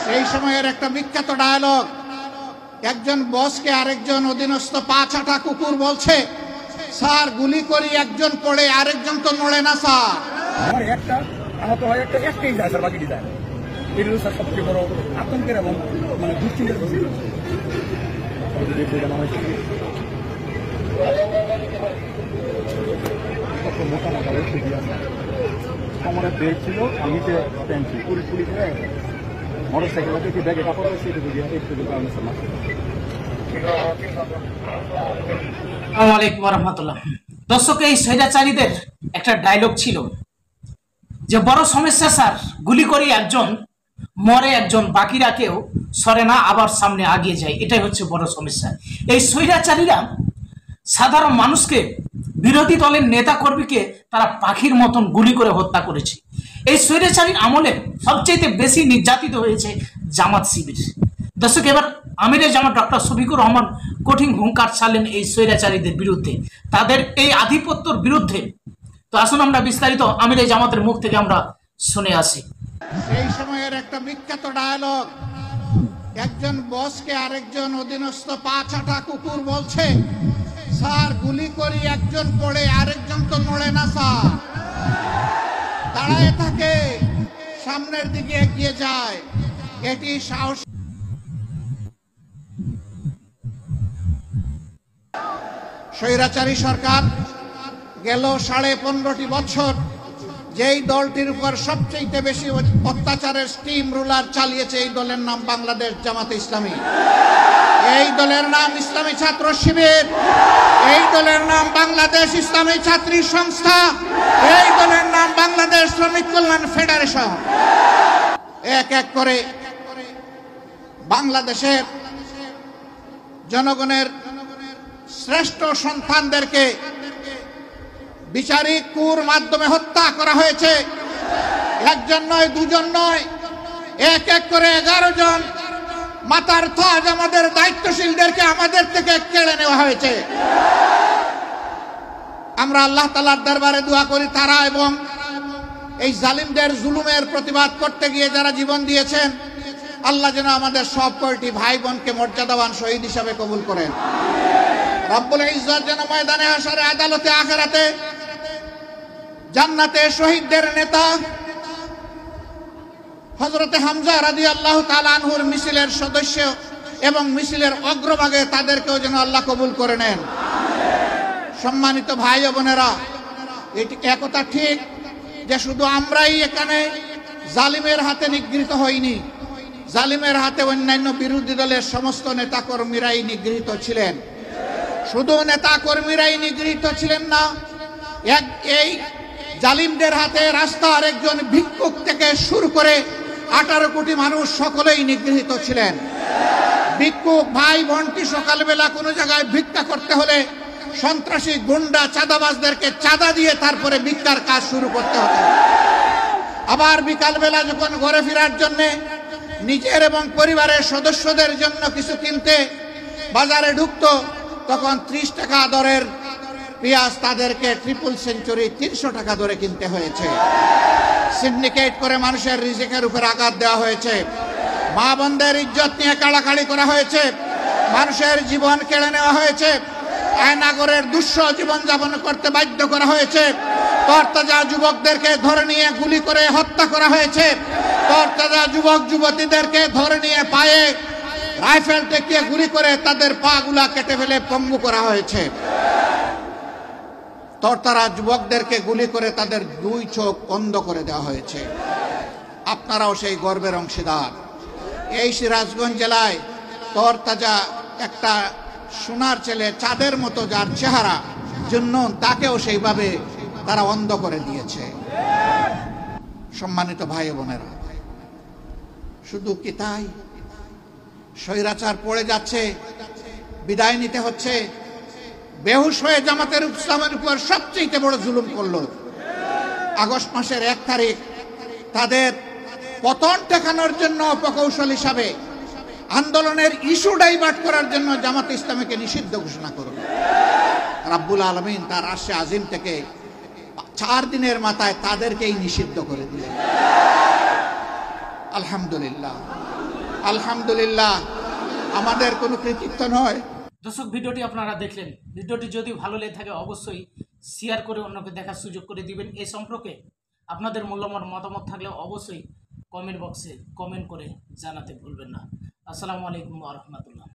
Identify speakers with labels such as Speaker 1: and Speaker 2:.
Speaker 1: সেই সময়ের একটা বিখ্যাত ডায়ালগ, একজন বসকে আরেকজন অধীনস্থ পা চাটা কুকুর বলছে, স্যার গুলি করি একজন পড়ে আরেকজন তো নড়ে না স্যার।
Speaker 2: একটা আহত হয় একটাই যায় স্যার, বাকিটি যায়। এটা স্যার সবচেয়ে বড় আতঙ্কের এবং মানে দুশ্চিন্তার বিষয়। মোটা মোটা আমার ব্যাগ ছিল, নিচে প্যান্ট ছিল, পুলিশ মোটর সাইকেল থেকে ব্যাগে কাপড় রয়েছে, একটু কারণে স্যার।
Speaker 3: আসসালামু আলাইকুম ওয়া রাহমাতুল্লাহ। দর্শক, এই স্বৈরাচারীদের একটা ডায়লগ ছিল যে বড় সমস্যা স্যার, গুলি করি একজন মরে একজন, বাকিরা কেউ সরে না, আবার সামনে আগিয়ে যায়, এটাই হচ্ছে বড় সমস্যা। এই স্বৈরাচারীরা সাধারণ মানুষকে, বিরোধী দলের নেতা কর্মীকে তারা পাখির মতন গুলি করে হত্যা করেছে। এই স্বৈরাচারীর আমলে সবচেয়ে বেশি নির্যাতিত হয়েছে জামাত শিবির। দর্শক, এবার আমিরে জামাত ডক্টর শফিকুর রহমান কঠিন হুঙ্কার ছাড়লেন এই স্বৈরাচারীদের বিরুদ্ধে, তাদের এই আধিপত্যের বিরুদ্ধে। তো আসুন আমরা বিস্তারিত আমিরে জামাতের মুখ থেকে আমরা শুনে আসি।
Speaker 1: সেই সময়ের একটা বিখ্যাত ডায়ালগ, একজন বসকে আরেকজন অধীনস্থ পা চাটা কুকুর বলছে, স্যার গুলি করি একজন পড়ে আরেকজন তো নড়ে না স্যার। দাঁড়ায় থাকে, সামনের দিকে এগিয়ে যায়, এটি সাহস। স্বৈরাচারী সরকার গেল 15.5 বছর যেই দলটির উপর সবচেয়ে বেশি অত্যাচারের স্টিম রুলার চালিয়েছে, এই দলের নাম বাংলাদেশ জামাতে ইসলামী। এই দলের নাম ইসলামী ছাত্র শিবির, এই দলের নাম বাংলাদেশ ইসলামী ছাত্রী সংস্থা, এই দলের নাম বাংলাদেশ শ্রমিক কল্যাণ ফেডারেশন। এক এক করে বাংলাদেশের জনগণের শ্রেষ্ঠ সন্তানদেরকে বিচারিক কুর মাধ্যমে হত্যা করা হয়েছে। একজন নয়, দুজন নয়, এক এক করে 11 জন মাতার তাজ আমাদের দায়িত্বশীলদেরকে আমাদের থেকে কেড়ে নেওয়া হয়েছে। আমরা আল্লাহ তাআলার দরবারে দোয়া করি, তারা এবং এই জালিমদের জুলুমের প্রতিবাদ করতে গিয়ে যারা জীবন দিয়েছেন, আল্লাহ যেন আমাদের সব কয়টি ভাই বোনকে মর্যাদাবান শহীদ হিসাবে কবুল করেন। রব্বুল ইজ্জত যেন ময়দানে হাশরে, আদালতে, আখিরাতে, জান্নাতে শহীদদের নেতা হযরতে হামজা রাদিয়াল্লাহু তাআলা আনহুর মিছিলের সদস্য এবং মিছিলের অগ্রভাগে তাদেরকেও যেন আল্লাহ কবুল করে নেন। সম্মানিত ভাই ও বোনেরা, এটি একথা ঠিক যে শুধু আমরাই এখানে জালিমের হাতে নিগৃহীত হইনি, জালিমের হাতে অন্যান্য বিরোধী দলের সমস্ত নেতাকর্মীরাই নিগৃহীত ছিলেন। শুধু নেতাকর্মীরাই নিগৃহীত ছিলেন না, এই জালিমদের হাতে রাস্তার একজন ভিক্ষুক থেকে শুরু করে 18 কোটি মানুষ সকলেই নিগৃহীত ছিলেন। ভিক্ষুক ভাই বোনটি সকালবেলা কোনো জায়গায় ভিক্ষা করতে হলে সন্ত্রাসী গুন্ডা চাঁদাবাজদেরকে চাঁদা দিয়ে তারপরে ভিক্ষার কাজ শুরু করতে হতো। আবার বিকালবেলা যখন ঘরে ফেরার জন্য নিজের এবং পরিবারের সদস্যদের জন্য কিছু কিনতে বাজারে ঢুকতো, তখন 30 টাকা দরের পেঁয়াজ তাদেরকে ট্রিপল সেঞ্চুরি 300 টাকা দরে কিনতে হয়েছে। সিন্ডিকেট করে মানুষের রিজিকের উপর আঘাত দেওয়া হয়েছে, মা বোনদের ইজ্জত নিয়ে কাড়াকাড়ি করা হয়েছে, মানুষের জীবন কেড়ে নেওয়া হয়েছে, আয়নাগরের দুঃসহ জীবনযাপন করতে বাধ্য করা হয়েছে, তরতাজা যুবকদেরকে ধরে নিয়ে গুলি করে হত্যা করা হয়েছে, তরতাজা যুবক যুবতীদেরকে ধরে নিয়ে পায়ে রাইফেল টেকিয়ে গুলি করে তাদের পা গুলা কেটে ফেলে পঙ্গু করা হয়েছে। তরতাজা যুবকদেরকে গুলি করে তাদের 2 চোখ অন্ধ করে দেওয়া হয়েছে। আপনারাও সেই গর্বের অংশীদার। এই সিরাজগঞ্জ জেলায় তরতাজা একটা সোনার ছেলে, চাঁদের মতো যার চেহারা, জন্য তাকেও সেইভাবে তারা অন্ধ করে দিয়েছে। সম্মানিত ভাই বোনেরা, শুধু কি তাই? স্বৈরাচার পড়ে যাচ্ছে, বিদায় নিতে হচ্ছে। বেহুশ হয়ে জামাতের ইসলামের উপর সবচেয়ে বড় জুলুম করলো। আগস্ট মাসের 1 তারিখ তাদের পতন ঠেকানোর জন্য অপকৌশল হিসাবে আন্দোলনের ইস্যু ডাইভার্ট করার জন্য জামাত ইসলামীকে নিষিদ্ধ ঘোষণা করল। রাব্বুল আলামিন তার আরশে আজিম থেকে 4 দিনের মাথায় তাদেরকেই নিষিদ্ধ করে দিলেন। আলহামদুলিল্লাহ। আলহামদুলিল্লাহ, আমাদের কোনো কৃতিত্ব নয়।
Speaker 3: দর্শক, ভিডিওটি আপনারা দেখলেন। ভিডিওটি যদি ভালো লেগে থাকে অবশ্যই শেয়ার করে অন্যকে দেখার সুযোগ করে দিবেন। এই সম্পর্কে আপনাদের মূল্যবান মতামত থাকলে অবশ্যই কমেন্ট বক্সে কমেন্ট করে জানাতে ভুলবেন না। আসসালামু আলাইকুম ওয়া রাহমাতুল্লাহ।